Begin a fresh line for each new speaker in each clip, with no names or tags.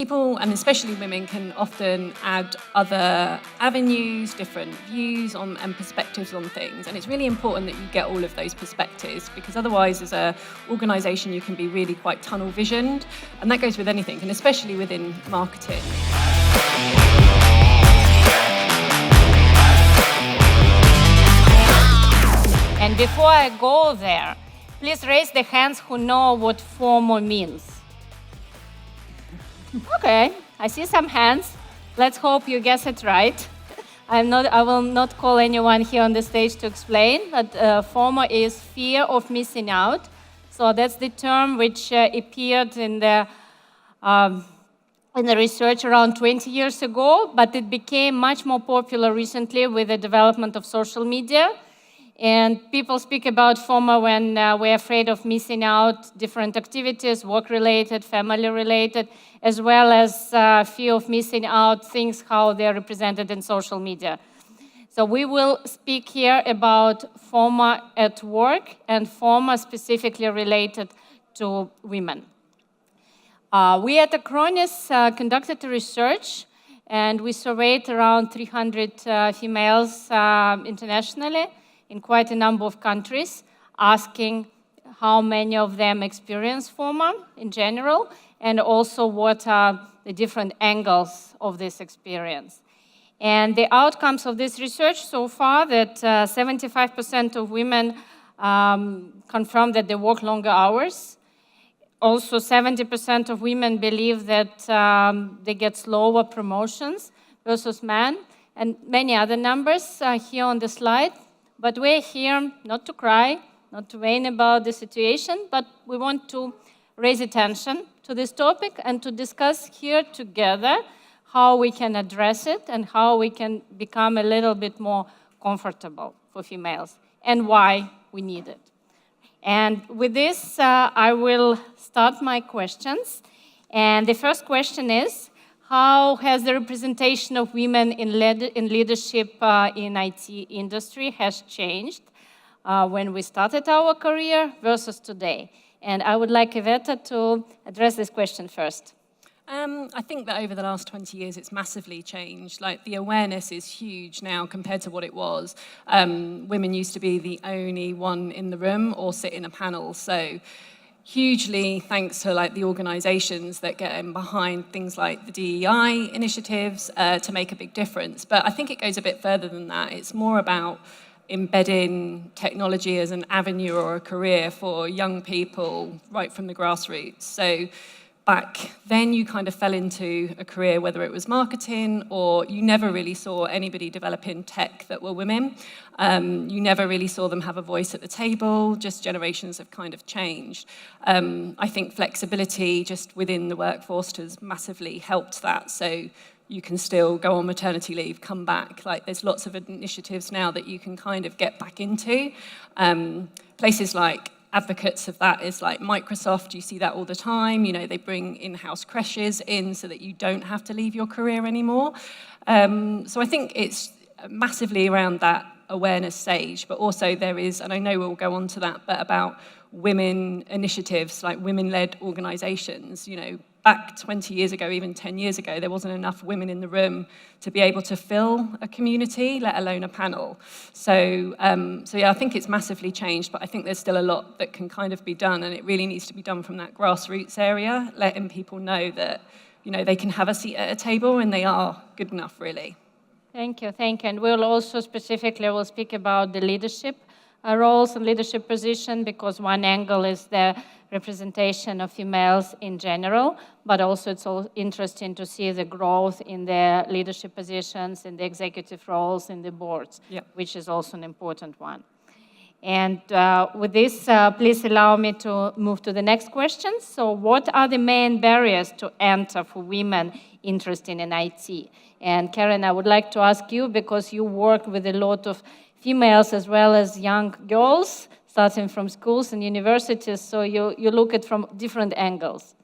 People, and especially women, can often add other avenues, different views on and perspectives on things. And it's really important that you get all of those perspectives, because otherwise as an organisation you can be really quite tunnel visioned. And that goes with anything, and especially within marketing.
And before I go there, please raise the hands who know what FOMO means. Okay, I see some hands. Let's hope you guess it right. I will not call anyone here on the stage to explain, but FOMO is fear of missing out. So that's the term which appeared in the research around 20 years ago, but it became much more popular recently with the development of social media. And people speak about FOMO when we're afraid of missing out different activities, work-related, family-related, as well as fear of missing out things, how they're represented in social media. So we will speak here about FOMO at work and FOMO specifically related to women. We at Acronis conducted a research, and we surveyed around 300 females internationally, in quite a number of countries, asking how many of them experience FOMO in general, and also what are the different angles of this experience. And the outcomes of this research so far, that 75% of women confirm that they work longer hours. Also, 70% of women believe that they get slower promotions versus men, and many other numbers here on the slide. But we're here not to cry, not to whine about the situation, but we want to raise attention to this topic and to discuss here together how we can address it and how we can become a little bit more comfortable for females and why we need it. And with this, I will start my questions. And the first question is, how has the representation of women in leadership in IT industry has changed when we started our career versus today? And I would like Iveta to address this question first.
I think that over the last 20 years, it's massively changed. Like, the awareness is huge now compared to what it was. Women used to be the only one in the room or sit in a panel. So hugely thanks to the organisations that get in behind things like the DEI initiatives to make a big difference. But I think it goes a bit further than that. It's more about embedding technology as an avenue or a career for young people right from the grassroots. So back then you kind of fell into a career, whether it was marketing or you never really saw anybody developing tech that were women. You never really saw them have a voice at the table. Just generations have kind of changed. I think flexibility just within the workforce has massively helped that. So you can still go on maternity leave, come back. There's lots of initiatives now that you can kind of get back into. Places like advocates of that is like Microsoft. You see that all the time. You know, they bring in-house creches in so that you don't have to leave your career anymore. So I think it's massively around that awareness stage, but also there is, and I know we'll go on to that, but about women initiatives, like women-led organizations. You know, back 20 years ago, even 10 years ago, there wasn't enough women in the room to be able to fill a community, let alone a panel. So yeah, I think it's massively changed, but I think there's still a lot that can kind of be done, and it really needs to be done from that grassroots area, letting people know that, you know, they can have a seat at a table and they are good enough, really.
Thank you. And we'll also specifically speak about the leadership roles and leadership position, because one angle is the representation of females in general, but also it's all interesting to see the growth in the leadership positions, in the executive roles, in the boards, which is also an important one. And with this, please allow me to move to the next question. So what are the main barriers to enter for women interested in IT? And Karen, I would like to ask you, because you work with a lot of females as well as young girls, starting from schools and universities, so you look at it from different angles.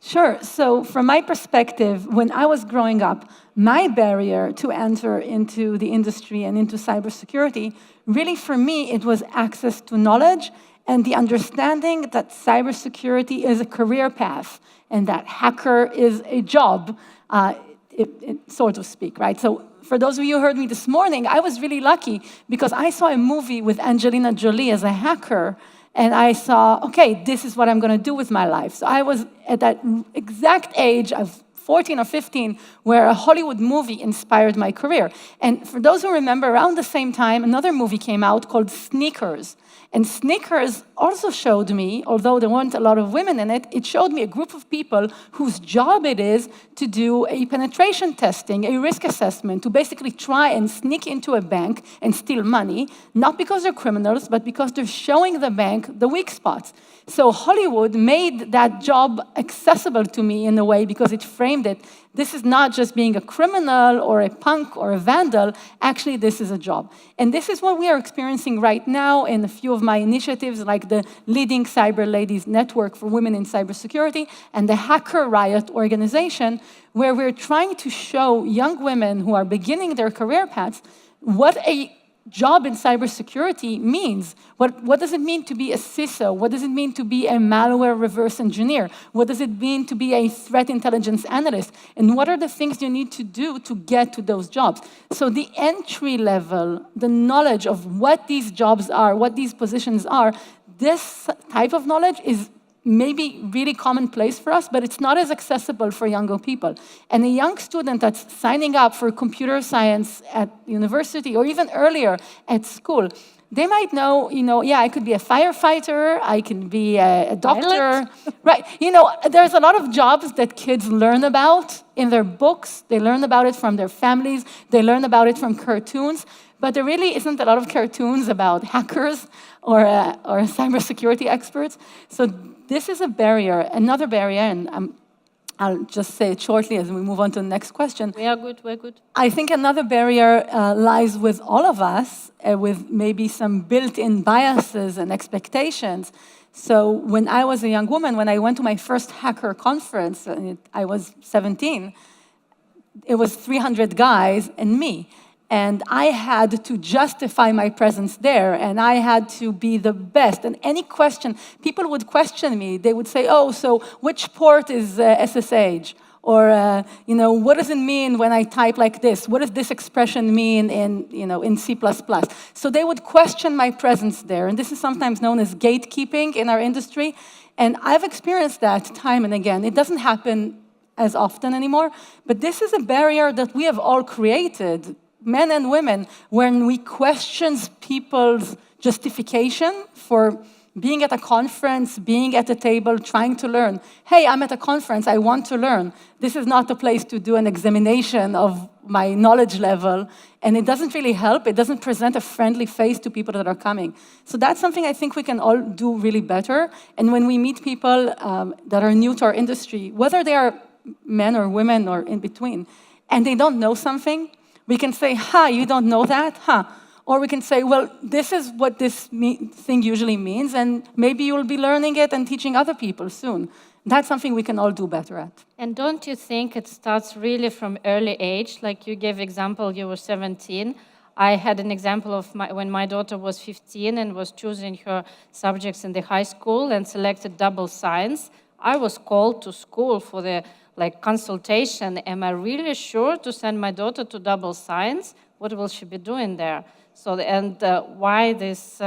Sure. So from my perspective, when I was growing up, my barrier to enter into the industry and into cybersecurity, really for me, it was access to knowledge and the understanding that cybersecurity is a career path and that hacker is a job, so to speak, right? So for those of you who heard me this morning, I was really lucky because I saw a movie with Angelina Jolie as a hacker, and I saw, okay, this is what I'm going to do with my life. So I was at that exact age of 14 or 15, where a Hollywood movie inspired my career. And for those who remember, around the same time, another movie came out called Sneakers. And Sneakers also showed me, although there weren't a lot of women in it, it showed me a group of people whose job it is to do a penetration testing, a risk assessment, to basically try and sneak into a bank and steal money, not because they're criminals, but because they're showing the bank the weak spots. So Hollywood made that job accessible to me in a way because it framed it. This is not just being a criminal or a punk or a vandal. Actually, this is a job. And this is what we are experiencing right now in a few of my initiatives, like the Leading Cyber Ladies Network for Women in Cybersecurity and the Hacker Riot organization, where we're trying to show young women who are beginning their career paths what a job in cybersecurity means. What does it mean to be a CISO? What does it mean to be a malware reverse engineer? What does it mean to be a threat intelligence analyst? And what are the things you need to do to get to those jobs? So the entry level, the knowledge of what these jobs are, what these positions are, this type of knowledge is maybe really commonplace for us, but it's not as accessible for younger people. And a young student that's signing up for computer science at university or even earlier at school, they might know, yeah, I could be a firefighter, I can be a doctor, right? There's a lot of jobs that kids learn about in their books. They learn about it from their families. They learn about it from cartoons. But there really isn't a lot of cartoons about hackers or cybersecurity experts. So this is a barrier, another barrier, and I'll just say it shortly as we move on to the next question.
We're good.
I think another barrier lies with all of us, with maybe some built-in biases and expectations. So when I was a young woman, when I went to my first hacker conference, I was 17, it was 300 guys and me. And I had to justify my presence there, and I had to be the best. And any question, people would question me. They would say, oh, so which port is SSH? Or, what does it mean when I type like this? What does this expression mean in C++? So they would question my presence there. And this is sometimes known as gatekeeping in our industry. And I've experienced that time and again. It doesn't happen as often anymore. But this is a barrier that we have all created, men and women, when we question people's justification for being at a conference, being at a table, trying to learn. Hey, I'm at a conference, I want to learn. This is not the place to do an examination of my knowledge level, and it doesn't really help. It doesn't present a friendly face to people that are coming. So that's something I think we can all do really better. And when we meet people that are new to our industry, whether they are men or women or in between, and they don't know something, we can say, you don't know that? Or we can say, well, this is what this thing usually means, and maybe you'll be learning it and teaching other people soon. That's something we can all do better at.
And don't you think it starts really from early age? Like you gave example, you were 17. I had an example of when my daughter was 15 and was choosing her subjects in the high school and selected double science. I was called to school for the consultation. Am I really sure to send my daughter to double science? What will she be doing there? So, why this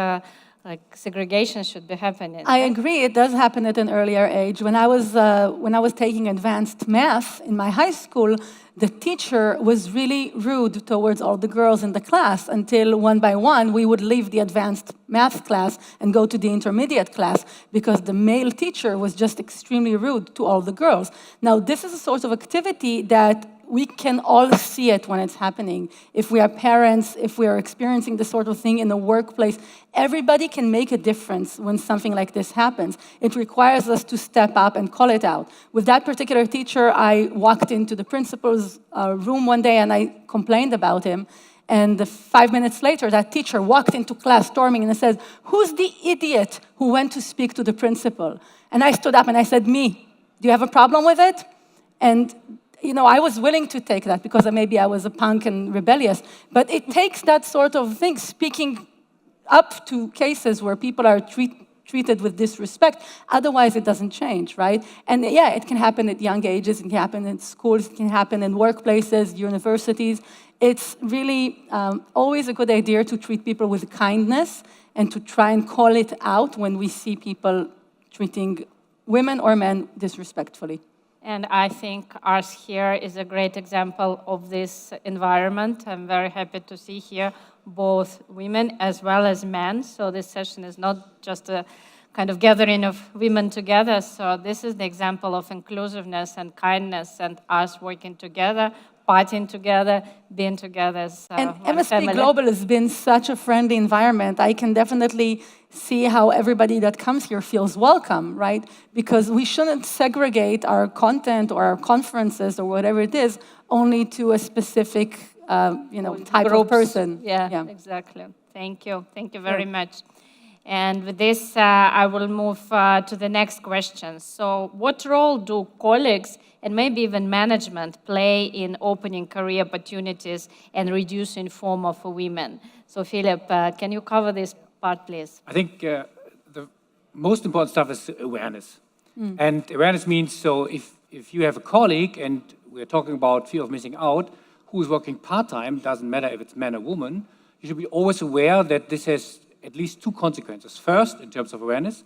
segregation should be happening?
I agree. It does happen at an earlier age. When I was taking advanced math in my high school, the teacher was really rude towards all the girls in the class until one by one we would leave the advanced math class and go to the intermediate class because the male teacher was just extremely rude to all the girls. Now, this is a sort of activity that we can all see it when it's happening. If we are parents, if we are experiencing this sort of thing in the workplace, everybody can make a difference when something like this happens. It requires us to step up and call it out. With that particular teacher, I walked into the principal's room one day and I complained about him. And 5 minutes later, that teacher walked into class storming and says, "Who's the idiot who went to speak to the principal?" And I stood up and I said, "Me. Do you have a problem with it?" And I was willing to take that because maybe I was a punk and rebellious. But it takes that sort of thing, speaking up to cases where people are treated with disrespect. Otherwise, it doesn't change, right? And yeah, it can happen at young ages, it can happen in schools, it can happen in workplaces, universities. It's really always a good idea to treat people with kindness and to try and call it out when we see people treating women or men disrespectfully.
And I think ours here is a great example of this environment. I'm very happy to see here both women as well as men. So this session is not just a kind of gathering of women together. So this is the example of inclusiveness and kindness and us working together, partying together, being together as
and
one
MSP
family.
Global has been such a friendly environment. I can definitely see how everybody that comes here feels welcome, right? Because we shouldn't segregate our content or our conferences or whatever it is only to a specific, type of
Groups.
person.
Yeah, exactly. Thank you. Thank you very much. And with this, I will move to the next question. So what role do colleagues and maybe even management play in opening career opportunities and reducing FOMO for women? So Philip, can you cover this part, please?
I think the most important stuff is awareness. And awareness means, so if you have a colleague, and we're talking about fear of missing out, who is working part-time, doesn't matter if it's man or woman, you should be always aware that this has at least two consequences. First, in terms of awareness,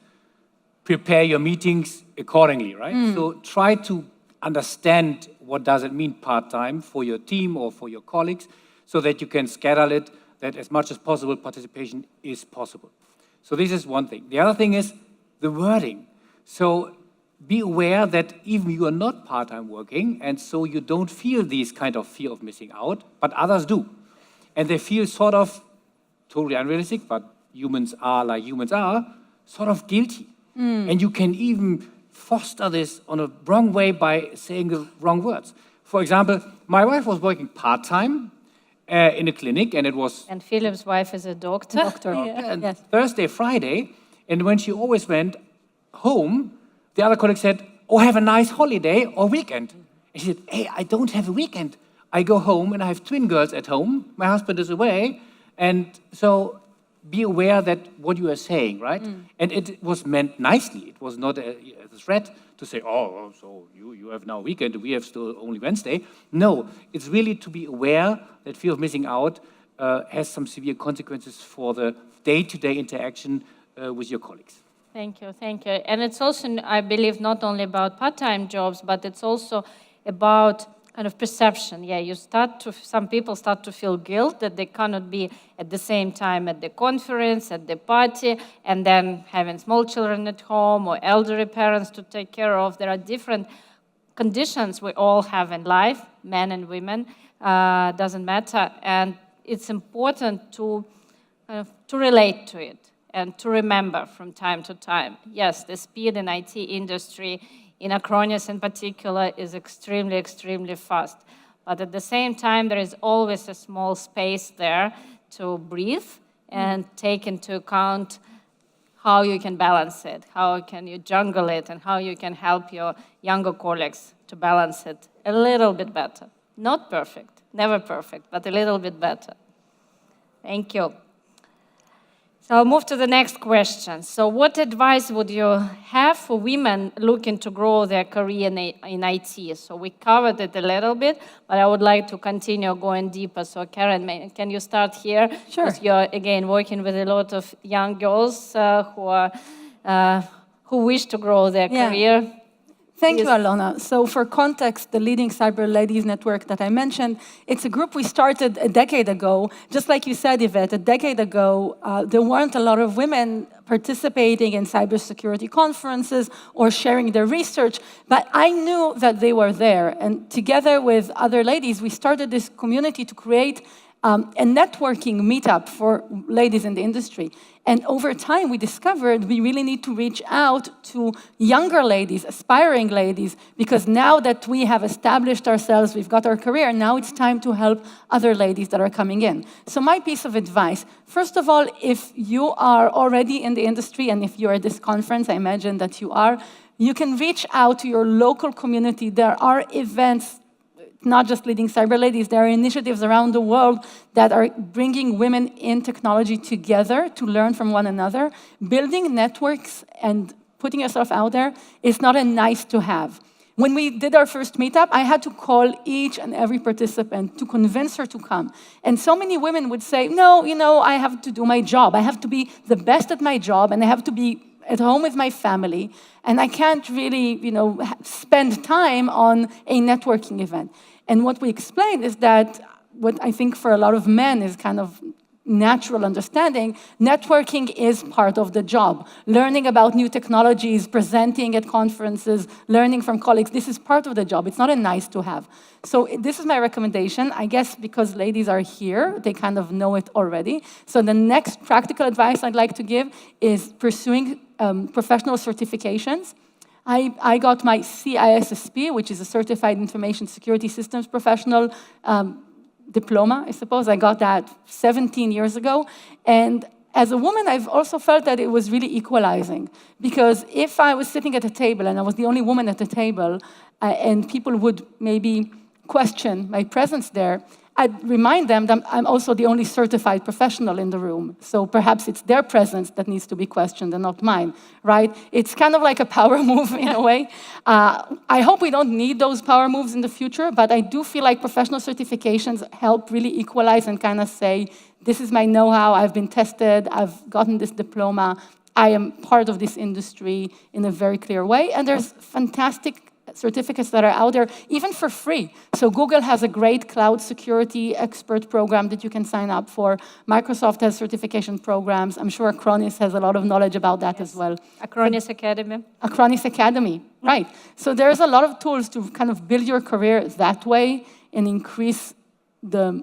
prepare your meetings accordingly, right? So try to understand what does it mean part-time for your team or for your colleagues so that you can schedule it, that as much as possible participation is possible. So this is one thing. The other thing is the wording. So be aware that even you are not part-time working, and so you don't feel these kind of fear of missing out, but others do. And they feel sort of totally unrealistic, but humans are like humans are, sort of guilty. And you can even foster this on a wrong way by saying the wrong words. For example, my wife was working part-time in a clinic, and it was...
And Philip's wife is a doctor.
And Thursday, Friday, and when she always went home, the other colleague said, oh, have a nice holiday or weekend. And she said, hey, I don't have a weekend. I go home and I have twin girls at home. My husband is away. And so be aware that what you are saying, right? And it was meant nicely. It was not a threat to say, oh, so you have now a weekend, we have still only Wednesday. No, it's really to be aware that fear of missing out has some severe consequences for the day-to-day interaction with your colleagues.
Thank you, thank you. And it's also, I believe, not only about part-time jobs, but it's also about kind of perception. Yeah, some people start to feel guilt that they cannot be at the same time at the conference, at the party, and then having small children at home or elderly parents to take care of. There are different conditions we all have in life, men and women, doesn't matter. And it's important to relate to it and to remember from time to time. Yes, the speed in IT industry, in Acronis in particular, is extremely, extremely fast. But at the same time, there is always a small space there to breathe and take into account how you can balance it, how can you jungle it, and how you can help your younger colleagues to balance it a little bit better. Not perfect, never perfect, but a little bit better. Thank you. So I'll move to the next question. So what advice would you have for women looking to grow their career in IT? So we covered it a little bit, but I would like to continue going deeper. So Karen, can you start here?
Sure.
Because you're, again, working with a lot of young girls who wish to grow their career.
Thank you, Alona. So for context, the Leading Cyber Ladies Network that I mentioned, it's a group we started a decade ago. Just like you said, Yvette, a decade ago, there weren't a lot of women participating in cybersecurity conferences or sharing their research, but I knew that they were there. And together with other ladies, we started this community to create a networking meetup for ladies in the industry. And over time, we discovered we really need to reach out to younger ladies, aspiring ladies, because now that we have established ourselves, we've got our career, now it's time to help other ladies that are coming in. So my piece of advice, first of all, if you are already in the industry, and if you're at this conference, I imagine that you are, you can reach out to your local community. There are events not just leading cyber ladies, there are initiatives around the world that are bringing women in technology together to learn from one another. Building networks and putting yourself out there is not a nice to have. When we did our first meetup, I had to call each and every participant to convince her to come. And so many women would say, no, I have to do my job. I have to be the best at my job, and I have to be at home with my family, and I can't really, spend time on a networking event. And what we explained is that what I think for a lot of men is kind of natural understanding, networking is part of the job. Learning about new technologies, presenting at conferences, learning from colleagues, this is part of the job. It's not a nice to have. So this is my recommendation. I guess because ladies are here, they kind of know it already. So the next practical advice I'd like to give is pursuing professional certifications. I got my CISSP, which is a Certified Information Security Systems Professional diploma, I suppose. I got that 17 years ago. And as a woman, I've also felt that it was really equalizing. Because if I was sitting at a table and I was the only woman at the table, and people would maybe question my presence there, I'd remind them that I'm also the only certified professional in the room. So perhaps it's their presence that needs to be questioned and not mine, right? It's kind of like a power move in a way. I hope we don't need those power moves in the future, but I do feel like professional certifications help really equalize and kind of say, this is my know-how, I've been tested, I've gotten this diploma, I am part of this industry in a very clear way. And there's fantastic certificates that are out there, even for free. So Google has a great cloud security expert program that you can sign up for. Microsoft has certification programs. I'm sure Acronis has a lot of knowledge about that as well.
Acronis Academy.
Acronis Academy, right. So there's a lot of tools to kind of build your career that way and increase the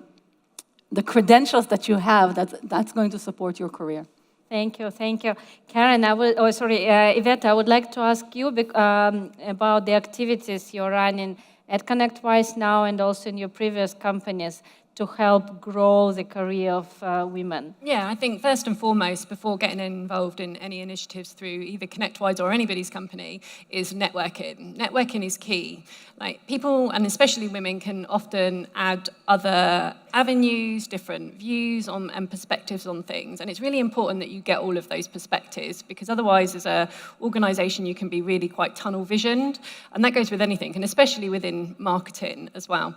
credentials that you have that's going to support your career.
Thank you, thank you. Karen, Yvette, I would like to ask you about the activities you're running at ConnectWise now and also in your previous companies to help grow the career of women.
Yeah, I think first and foremost, before getting involved in any initiatives through either ConnectWise or anybody's company, is networking. Networking is key. Like people, and especially women, can often add other avenues, different views on and perspectives on things. And it's really important that you get all of those perspectives, because otherwise as an organization you can be really quite tunnel visioned. And that goes with anything, and especially within marketing as well.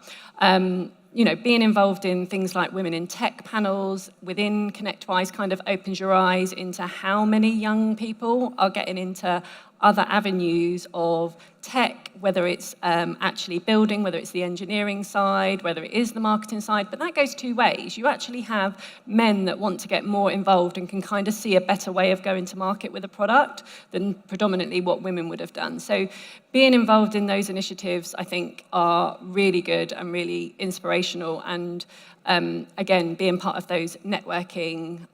Being involved in things like Women in Tech panels within ConnectWise kind of opens your eyes into how many young people are getting into other avenues of tech, whether it's actually building, whether it's the engineering side, whether it is the marketing side, but that goes two ways. You actually have men that want to get more involved and can kind of see a better way of going to market with a product than predominantly what women would have done. So being involved in those initiatives, I think, are really good and really inspirational. And again, being part of those networking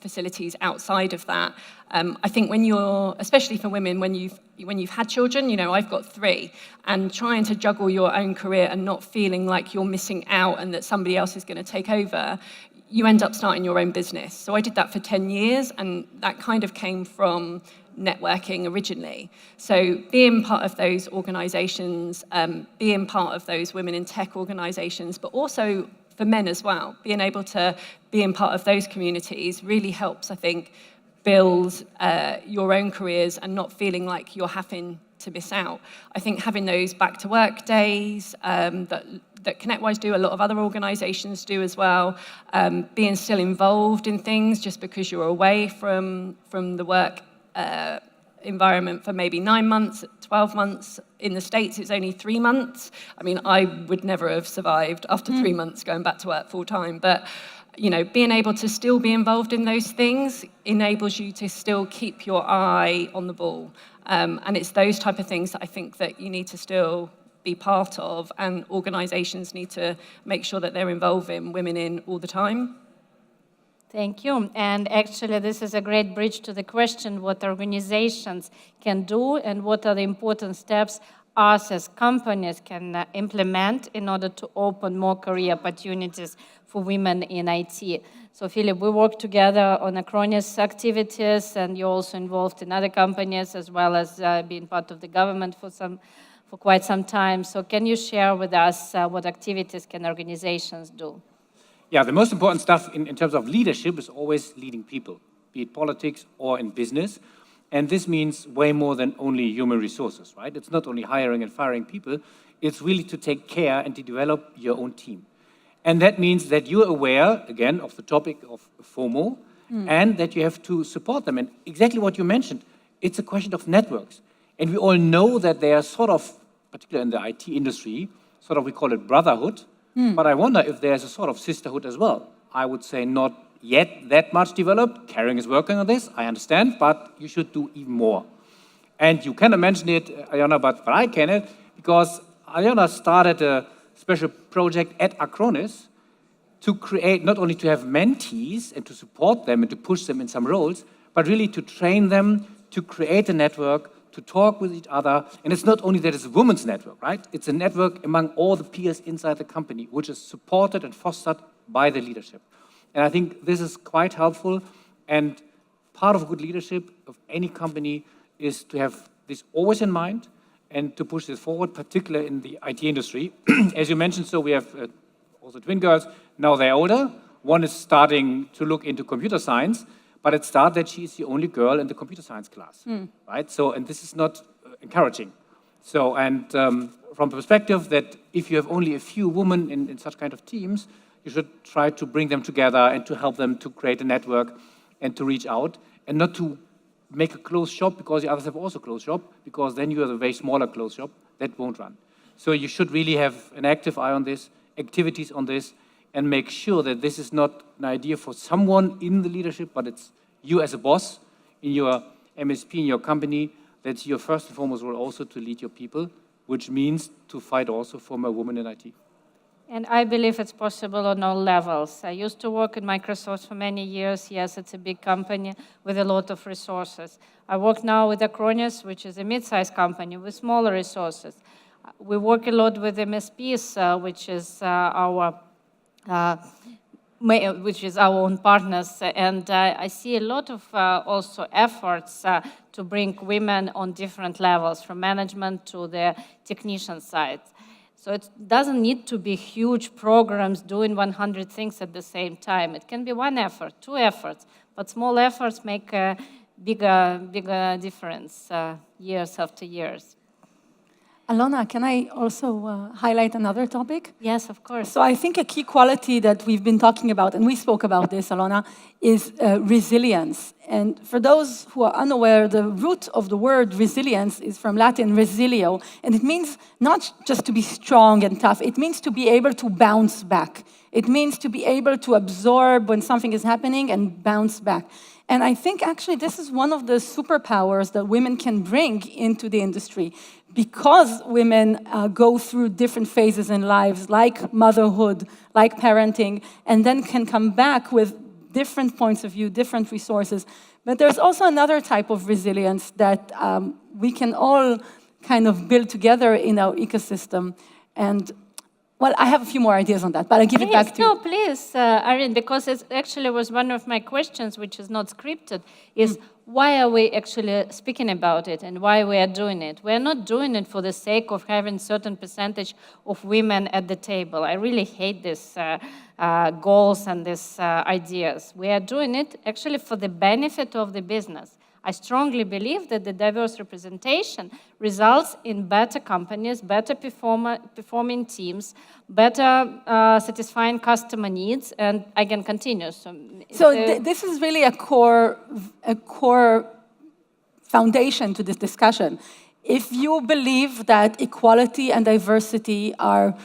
facilities outside of that, I think when you're, especially for women, when you've had children, I've got 3, and trying to juggle your own career and not feeling like you're missing out and that somebody else is going to take over, you end up starting your own business. So I did that for 10 years, and that kind of came from networking originally. So being part of those organizations, being part of those Women in Tech organizations, but also for men as well, being able to be in part of those communities really helps, I think, build your own careers and not feeling like you're having to miss out. I think having those back to work days that ConnectWise do, a lot of other organizations do as well, being still involved in things just because you're away from the work environment for maybe 9 months, 12 months. In the States, it's only 3 months. I mean, I would never have survived after 3 months going back to work full time. But, being able to still be involved in those things enables you to still keep your eye on the ball. And it's those type of things that I think that you need to still be part of, and organizations need to make sure that they're involving women in all the time.
Thank you. And actually, this is a great bridge to the question what organizations can do and what are the important steps us as companies can implement in order to open more career opportunities for women in IT. So, Philip, we work together on Acronis activities, and you're also involved in other companies as well as being part of the government for some for quite some time. So can you share with us what activities can organizations do?
Yeah, the most important stuff in terms of leadership is always leading people, be it politics or in business. And this means way more than only human resources, right? It's not only hiring and firing people, it's really to take care and to develop your own team. And that means that you're aware, again, of the topic of FOMO, and that you have to support them. And exactly what you mentioned, it's a question of networks. And we all know that they are sort of, particularly in the IT industry, sort of, we call it brotherhood, but I wonder if there's a sort of sisterhood as well. I would say not yet that much developed. Karen is working on this, I understand, but you should do even more. And you cannot mention it, Ayana, but I can it, because Ayana started a special project at Acronis to create, not only to have mentees and to support them and to push them in some roles, but really to train them to create a network, to talk with each other. And it's not only that it's a women's network, right? It's a network among all the peers inside the company, which is supported and fostered by the leadership. And I think this is quite helpful. And part of good leadership of any company is to have this always in mind and to push this forward, particularly in the IT industry. As you mentioned, so we have also twin girls. Now they're older. One is starting to look into computer science, but it started that she's the only girl in the computer science class, right? So, and this is not encouraging. So, and from the perspective that if you have only a few women in such kind of teams, you should try to bring them together and to help them to create a network and to reach out and not to make a closed shop because the others have also closed shop, because then you have a very smaller closed shop that won't run. So you should really have an active eye on this, activities on this, and make sure that this is not an idea for someone in the leadership, but it's you as a boss in your MSP, in your company, that's your first and foremost role also to lead your people, which means to fight also for more women in IT.
And I believe it's possible on all levels. I used to work at Microsoft for many years. Yes, it's a big company with a lot of resources. I work now with Acronis, which is a mid-sized company with smaller resources. We work a lot with MSPs, which is our own partners, and I see a lot of also efforts to bring women on different levels, from management to the technician side. So it doesn't need to be huge programs doing 100 things at the same time. It can be one effort, two efforts, but small efforts make a bigger difference years after years.
Alona, can I also highlight another topic?
Yes, of course.
So I think a key quality that we've been talking about, and we spoke about this, Alona, is resilience. And for those who are unaware, the root of the word resilience is from Latin resilio, and it means not just to be strong and tough, it means to be able to bounce back. It means to be able to absorb when something is happening and bounce back. And I think actually this is one of the superpowers that women can bring into the industry, because women go through different phases in lives, like motherhood, like parenting, and then can come back with different points of view, different resources. But there's also another type of resilience that we can all kind of build together in our ecosystem. And well, I have a few more ideas on that, but I'll give it back to you.
No, please, Irene, because it actually was one of my questions, which is not scripted, is why are we actually speaking about it and why we are doing it? We are not doing it for the sake of having a certain percentage of women at the table. I really hate these goals and these ideas. We are doing it actually for the benefit of the business. I strongly believe that the diverse representation results in better companies, better performing teams, better satisfying customer needs, and I can continue.
So this is really a core foundation to this discussion. If you believe that equality and diversity are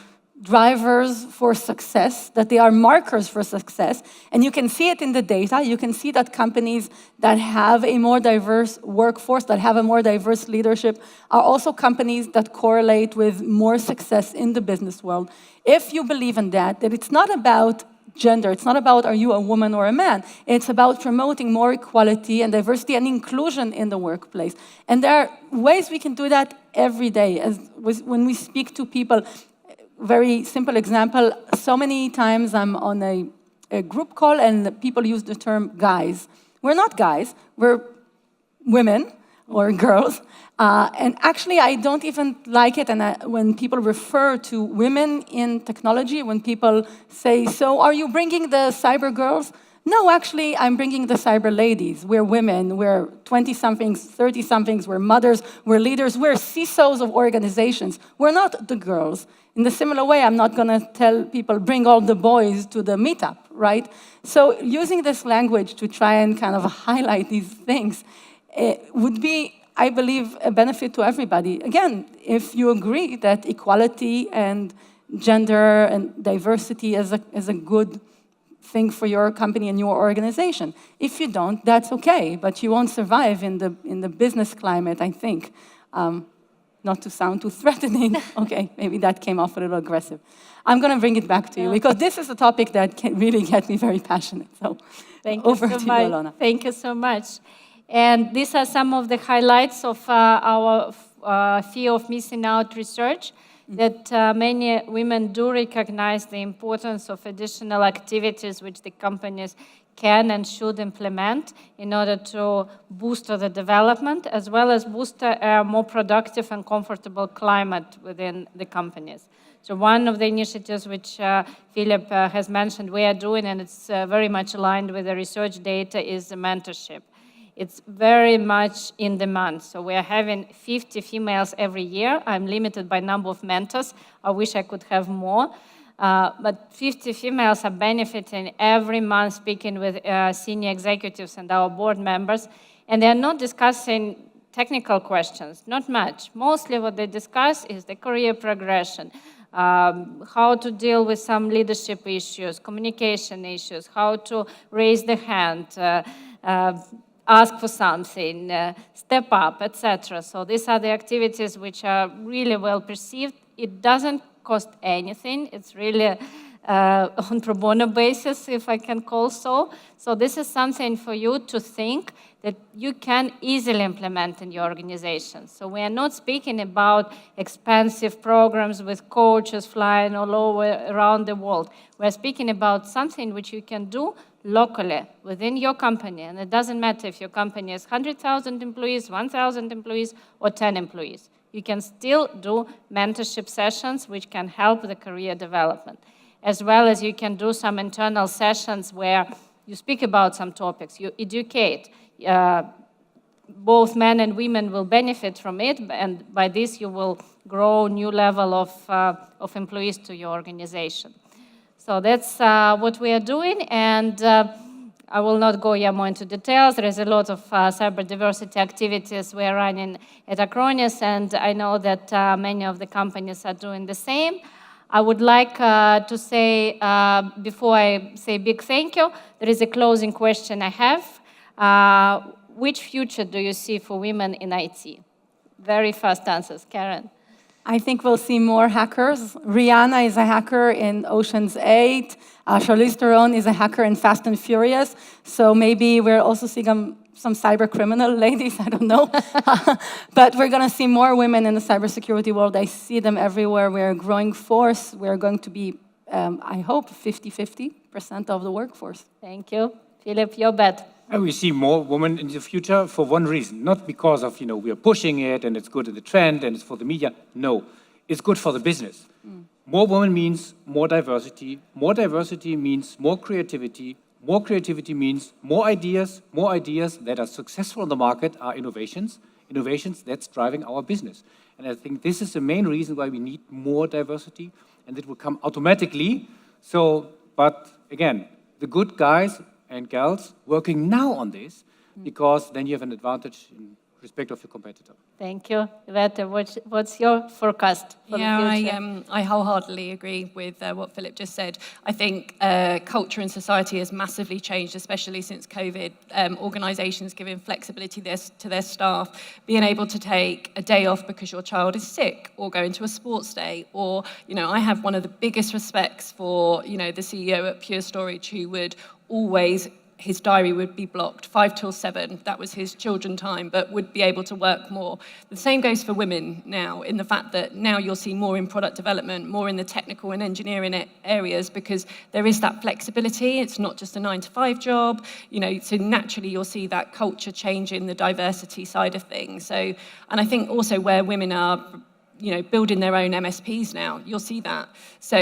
drivers for success, that they are markers for success, and you can see it in the data. You can see that companies that have a more diverse workforce, that have a more diverse leadership, are also companies that correlate with more success in the business world. If you believe in that it's not about gender, it's not about are you a woman or a man, it's about promoting more equality and diversity and inclusion in the workplace. And there are ways we can do that every day. When we speak to people, very simple example, so many times I'm on a group call and people use the term guys. We're not guys, we're women or girls. And actually, I don't even like it when people refer to women in technology, when people say, so are you bringing the cyber girls? No, actually, I'm bringing the cyber ladies. We're women, we're 20-somethings, 30-somethings, we're mothers, we're leaders, we're CISOs of organizations. We're not the girls. In the similar way, I'm not gonna tell people, bring all the boys to the meetup, right? So using this language to try and kind of highlight these things would be, I believe, a benefit to everybody. Again, if you agree that equality and gender and diversity is a good thing for your company and your organization. If you don't, that's okay, but you won't survive in the business climate, I think. Not to sound too threatening. Okay, maybe that came off a little aggressive. I'm going to bring it back to you because this is a topic that can really get me very passionate. So over to you, Alona.
Thank you so much. And these are some of the highlights of our fear of missing out research, that many women do recognize the importance of additional activities which the companies can and should implement in order to boost the development, as well as boost a more productive and comfortable climate within the companies. So one of the initiatives which Philip has mentioned we are doing, and it's very much aligned with the research data, is the mentorship. It's very much in demand. So we are having 50 females every year. I'm limited by number of mentors. I wish I could have more. But 50 females are benefiting every month, speaking with senior executives and our board members. And they're not discussing technical questions, not much. Mostly what they discuss is the career progression, how to deal with some leadership issues, communication issues, how to raise the hand, ask for something, step up, etc. So these are the activities which are really well perceived. It doesn't cost anything. It's really on pro bono basis, if I can call so. So this is something for you to think that you can easily implement in your organization. So we are not speaking about expensive programs with coaches flying all over around the world. We're speaking about something which you can do locally within your company. And it doesn't matter if your company has 100,000 employees, 1,000 employees, or 10 employees. You can still do mentorship sessions which can help the career development, as well as you can do some internal sessions where you speak about some topics, you educate. Both men and women will benefit from it, and by this you will grow new level of employees to your organization. So that's what we are doing, and I will not go more into details. There is a lot of cyber diversity activities we are running at Acronis, and I know that many of the companies are doing the same. I would like to say, before I say big thank you, there is a closing question I have. Which future do you see for women in IT? Very fast answers. Karen.
I think we'll see more hackers. Rihanna is a hacker in Ocean's 8. Charlize Theron is a hacker in Fast and Furious. So maybe we're also seeing some cyber criminal ladies, I don't know. But we're going to see more women in the cybersecurity world. I see them everywhere. We're a growing force. We're going to be, I hope, 50-50% of the workforce.
Thank you. Philip, your bet.
And we see more women in the future for one reason, not because of, we are pushing it and it's good in the trend and it's for the media. No, it's good for the business. More women means more diversity. More diversity means more creativity. More creativity means more ideas that are successful on the market are innovations. Innovations, that's driving our business. And I think this is the main reason why we need more diversity, and it will come automatically. So, but again, the good guys and gals working now on this, because then you have an advantage in respect of your competitor.
Thank you. Iveta, what's your forecast for the future?
I wholeheartely agree with what Philip just said. I think culture in society has massively changed, especially since COVID. Organizations giving flexibility to their staff, being able to take a day off because your child is sick, or going to a sports day, or, I have one of the biggest respects for, the CEO at Pure Storage, who would always his diary would be blocked 5 till 7. That was his children time, but would be able to work more. The same goes for women now, in the fact that now you'll see more in product development, more in the technical and engineering areas, because there is that flexibility. It's not just a 9-to-5 job, so naturally you'll see that culture change in the diversity side of things. So, and I think also where women are building their own MSPs now, you'll see that. So,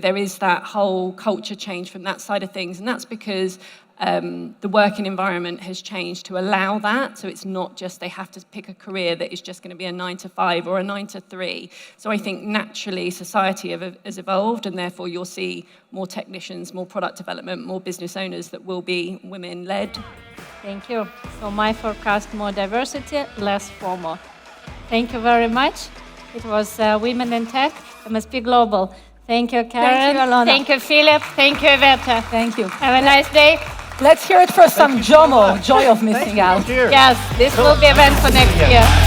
there is that whole culture change from that side of things, and that's because the working environment has changed to allow that. So it's not just they have to pick a career that is just going to be a 9-to-5 or a 9-to-3. So I think naturally society has evolved, and therefore you'll see more technicians, more product development, more business owners that will be women-led.
Thank you. So my forecast, more diversity, less FOMO. Thank you very much. It was Women in Tech, MSP Global. Thank you, Karen.
Thank you, Alona.
Thank you, Philip. Thank you, Iveta.
Thank you.
Have a nice day.
Let's hear it for some JOMO, joy of missing out.
Yes, this will be event for next year.